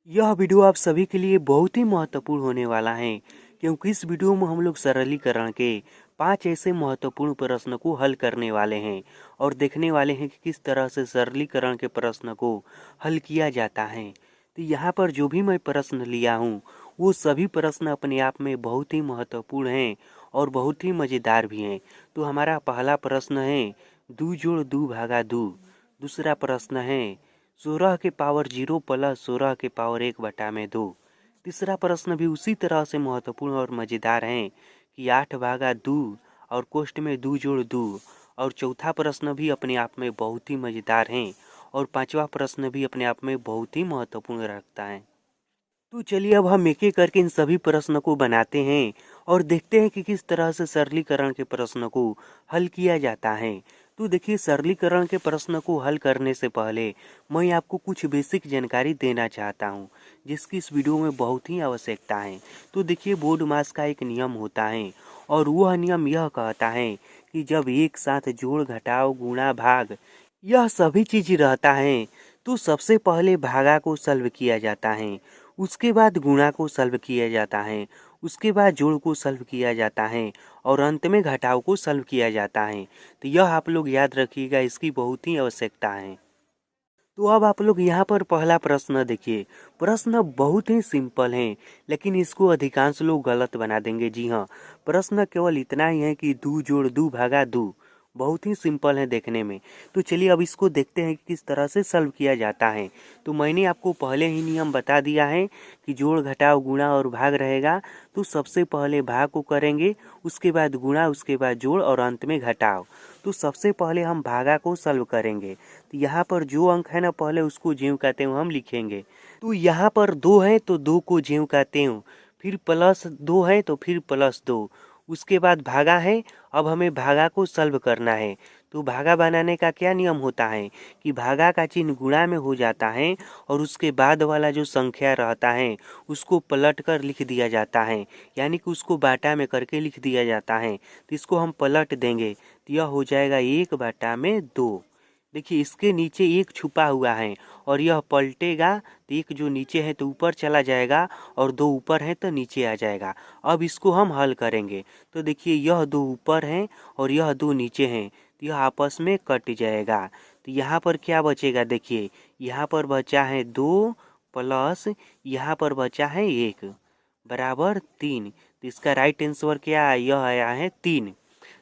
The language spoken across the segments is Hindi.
यह वीडियो आप सभी के लिए बहुत ही महत्वपूर्ण होने वाला है, क्योंकि इस वीडियो में हम लोग सरलीकरण के 5 ऐसे महत्वपूर्ण प्रश्न को हल करने वाले हैं और देखने वाले हैं कि किस तरह से सरलीकरण के प्रश्न को हल किया जाता है। तो यहाँ पर जो भी मैं प्रश्न लिया हूँ वो सभी प्रश्न अपने आप में बहुत ही महत्वपूर्ण हैं और बहुत ही मज़ेदार भी हैं। तो हमारा पहला प्रश्न है 2 जोड़ 2 भागा 2। दूसरा प्रश्न है 16 के पावर 0 प्लस 16 के पावर 1/2। तीसरा प्रश्न भी उसी तरह से महत्वपूर्ण और मज़ेदार है कि 8 भागा 2 और कोष्ठ में 2 जोड़ 2। और चौथा प्रश्न भी अपने आप में बहुत ही मज़ेदार है और पांचवा प्रश्न भी अपने आप में बहुत ही महत्वपूर्ण रखता है। तो चलिए अब हम एक एक करके इन सभी प्रश्न को बनाते हैं और देखते हैं कि किस तरह से सरलीकरण के प्रश्न को हल किया जाता है। तो देखिए, सरलीकरण के प्रश्न को हल करने से पहले मैं आपको कुछ बेसिक जानकारी देना चाहता हूँ, जिसकी इस वीडियो में बहुत ही आवश्यकता है। तो देखिए, बोर्ड मास का एक नियम होता है और वह नियम यह कहता है कि जब एक साथ जोड़ घटाव गुणा भाग यह सभी चीज़ रहता है तो सबसे पहले भागा को सॉल्व किया जाता है, उसके बाद गुणा को सॉल्व किया जाता है, उसके बाद जोड़ को सॉल्व किया जाता है और अंत में घटाव को सॉल्व किया जाता है। तो यह आप लोग याद रखिएगा, इसकी बहुत ही आवश्यकता है। तो अब आप लोग यहाँ पर पहला प्रश्न देखिए। प्रश्न बहुत ही सिंपल है, लेकिन इसको अधिकांश लोग गलत बना देंगे। जी हाँ, प्रश्न केवल इतना ही है कि 2 जोड़ 2 भागा 2। बहुत ही सिंपल है देखने में। तो चलिए अब इसको देखते हैं कि किस तरह से सॉल्व किया जाता है। तो मैंने आपको पहले ही नियम बता दिया है कि जोड़ घटाव गुणा और भाग रहेगा। तो सबसे पहले भाग को करेंगे, उसके बाद गुणा, उसके बाद जोड़ और अंत में घटाव। तो सबसे पहले हम भागा को सॉल्व करेंगे। तो यहाँ पर जो अंक है ना, पहले उसको ज्यों का त्यों हम लिखेंगे। तो यहाँ पर 2 है तो 2 को ज्यों का त्यों, फिर प्लस 2 है तो फिर प्लस 2, उसके बाद भागा है। अब हमें भागा को सॉल्व करना है। तो भागा बनाने का क्या नियम होता है कि भागा का चिन्ह गुणा में हो जाता है और उसके बाद वाला जो संख्या रहता है उसको पलट कर लिख दिया जाता है, यानी कि उसको बाटा में करके लिख दिया जाता है। तो इसको हम पलट देंगे तो यह हो जाएगा 1/2। देखिए, इसके नीचे एक छुपा हुआ है और यह पलटेगा तो एक जो नीचे है तो ऊपर चला जाएगा और 2 ऊपर है तो नीचे आ जाएगा। अब इसको हम हल करेंगे। तो देखिए, यह 2 ऊपर हैं और यह 2 नीचे हैं तो यह आपस में कट जाएगा। तो यहाँ पर क्या बचेगा, देखिए यहाँ पर बचा है 2 प्लस यहाँ पर बचा है 1 बराबर 3। तो इसका राइट आंसर क्या है, यह आया है 3।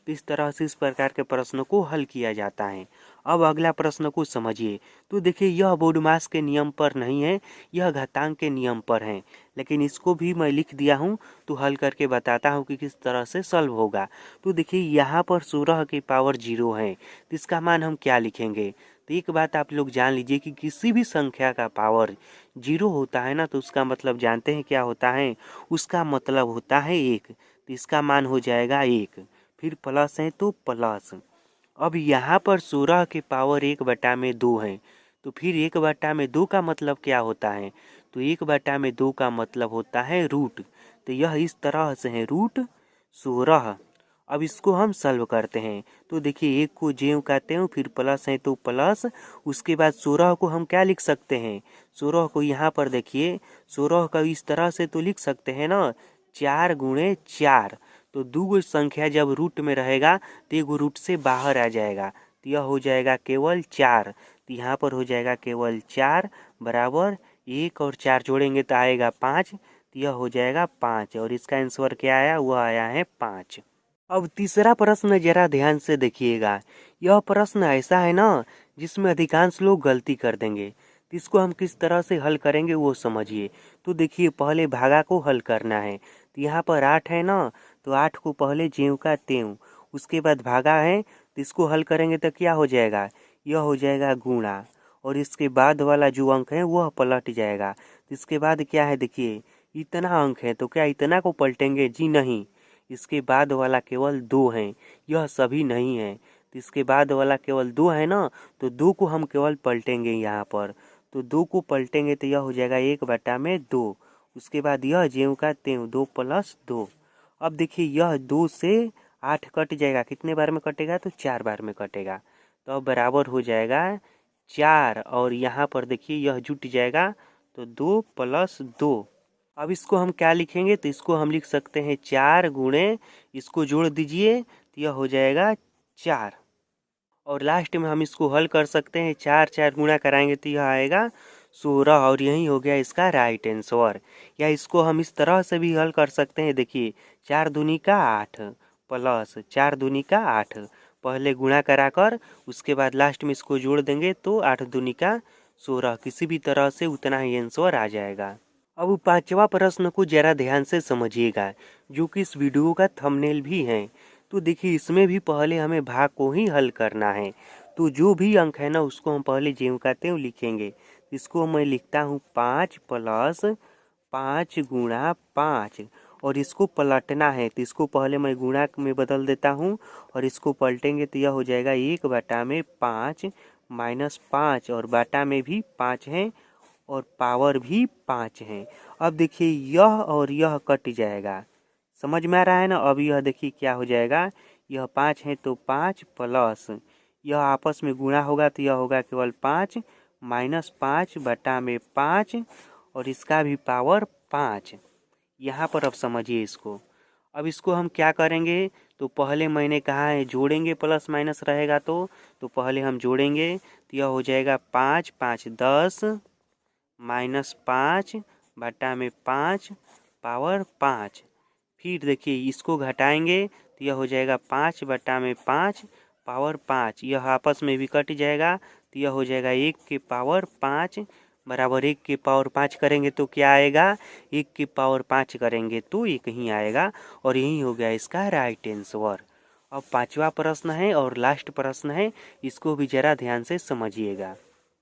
तो इस तरह से इस प्रकार के प्रश्न को हल किया जाता है। अब अगला प्रश्न को समझिए। तो देखिए, यह बोडमास के नियम पर नहीं है, यह घातांक के नियम पर है, लेकिन इसको भी मैं लिख दिया हूँ तो हल करके बताता हूँ कि किस तरह से सॉल्व होगा। तो देखिए, यहाँ पर 16 की पावर 0 है तो इसका मान हम क्या लिखेंगे। तो एक बात आप लोग जान लीजिए कि किसी भी संख्या का पावर 0 होता है ना, तो उसका मतलब जानते हैं क्या होता है, उसका मतलब होता है 1। तो इसका मान हो जाएगा 1। फिर प्लस है तो प्लस। अब यहाँ पर 16 के पावर 1/2 है, तो फिर 1/2 का मतलब क्या होता है, तो 1/2 का मतलब होता है रूट। तो यह इस तरह से है रूट 16। अब इसको हम सॉल्व करते हैं। तो देखिए, एक को ज्यों का त्यों, फिर प्लस है तो प्लस, उसके बाद 16 को हम क्या लिख सकते हैं, 16 को यहाँ पर देखिए 16 का इस तरह से तो लिख सकते हैं ना, 4 × 4। तो दो गो संख्या जब रूट में रहेगा तो एगो रूट से बाहर आ जाएगा, तो यह हो जाएगा केवल 4। तो यहाँ पर हो जाएगा केवल 4 बराबर 1 और 4 जोड़ेंगे तो आएगा 5। तो यह हो जाएगा 5 और इसका आंसर क्या आया, वह आया है 5। अब तीसरा प्रश्न जरा ध्यान से देखिएगा। यह प्रश्न ऐसा है ना जिसमें अधिकांश लोग गलती कर देंगे, तो इसको हम किस तरह से हल करेंगे वो समझिए। तो देखिए, पहले भागा को हल करना है। तो यहाँ पर 8 है ना, तो 8 को पहले ज्यों का त्यों, उसके बाद भागा है तो इसको हल करेंगे तो क्या हो जाएगा, यह हो जाएगा गुणा और इसके बाद वाला जो अंक है वह पलट जाएगा। तो इसके बाद क्या है, देखिए इतना अंक है तो क्या इतना को पलटेंगे, जी नहीं, इसके बाद वाला केवल 2 है, यह सभी नहीं है। तो इसके बाद वाला केवल 2 है ना, तो 2 को हम केवल पलटेंगे यहाँ पर। तो 2 को पलटेंगे तो यह हो जाएगा 1/2। उसके बाद यह ज्यों का त्यों 2 + 2। अब देखिए, यह 2 से 8 कट जाएगा, कितने बार में कटेगा, तो 4 बार में कटेगा। तो अब बराबर हो जाएगा 4 और यहाँ पर देखिए यह जुट जाएगा तो 2 प्लस 2। अब इसको हम क्या लिखेंगे, तो इसको हम लिख सकते हैं 4 गुणे, इसको जोड़ दीजिए तो यह हो जाएगा 4। और लास्ट में हम इसको हल कर सकते हैं, 4 4 गुणा कराएंगे तो यह आएगा 16, और यही हो गया इसका राइट आंसर। या इसको हम इस तरह से भी हल कर सकते हैं, देखिए 4 दूनी का 8 प्लस 4 दूनी का 8, पहले गुणा कराकर उसके बाद लास्ट में इसको जोड़ देंगे तो 8 दूनी का 16, किसी भी तरह से उतना ही आंसर आ जाएगा। अब पांचवा प्रश्न को जरा ध्यान से समझिएगा, जो कि इस वीडियो का थंबनेल भी है। तो देखिए इसमें भी पहले हमें भाग को ही हल करना है, तो जो भी अंक है ना उसको हम पहले ज्यों का त्यों लिखेंगे। इसको मैं लिखता हूँ 5 प्लस 5 गुणा 5, और इसको पलटना है तो इसको पहले मैं गुणा में बदल देता हूँ, और इसको पलटेंगे तो यह हो जाएगा 1/5 माइनस 5, और बाटा में भी 5 है और पावर भी 5 है। अब देखिए यह और यह कट जाएगा, समझ में आ रहा है ना। अब यह देखिए क्या हो जाएगा, यह 5 है तो 5 प्लस यह आपस में गुणा होगा तो यह होगा केवल 5 माइनस 5 बटा में 5, और इसका भी पावर 5। यहाँ पर अब समझिए इसको। अब इसको हम क्या करेंगे, तो पहले मैंने कहा है जोड़ेंगे, प्लस माइनस रहेगा तो पहले हम जोड़ेंगे तो यह हो जाएगा 5 5 10 माइनस 5 बटा में 5 पावर 5। फिर देखिए इसको घटाएंगे तो यह हो जाएगा 5 बटा में 5 पावर 5, यह आपस में भी कट जाएगा तो यह हो जाएगा 1 के पावर 5 बराबर 1 के पावर 5 करेंगे तो क्या आएगा, 1 के पावर 5 करेंगे तो 1 ही आएगा, और यही हो गया इसका राइट आंसर। अब पांचवा प्रश्न है और लास्ट प्रश्न है, इसको भी जरा ध्यान से समझिएगा।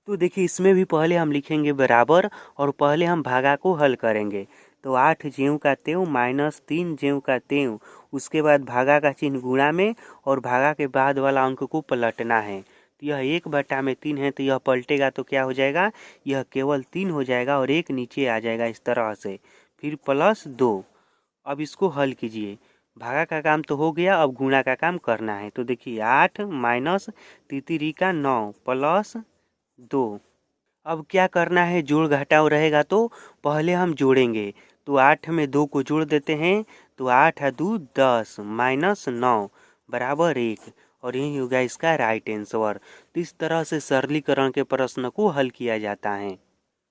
तो देखिए इसमें भी पहले हम लिखेंगे बराबर, और पहले हम भागा को हल करेंगे। तो 8 ज्यों का त्यों माइनस 3 ज्यों का त्यों, उसके बाद भागा का चिन्ह गुणा में, और भागा के बाद वाला अंक को पलटना है। तो यह 1/3 है तो यह पलटेगा तो क्या हो जाएगा, यह केवल 3 हो जाएगा और 1 नीचे आ जाएगा इस तरह से। फिर प्लस 2। अब इसको हल कीजिए, भागा का काम तो हो गया, अब गुणा का काम करना है। तो देखिए 8 माइनस 3 का 9 प्लस 2। अब क्या करना है, जोड़ घटाव रहेगा तो पहले हम जोड़ेंगे। तो 8 में 2 को जोड़ देते हैं तो 8 और 2 10 माइनस 9 बराबर 1, और यही होगा इसका राइट आंसर। तो इस तरह से सरलीकरण के प्रश्न को हल किया जाता है।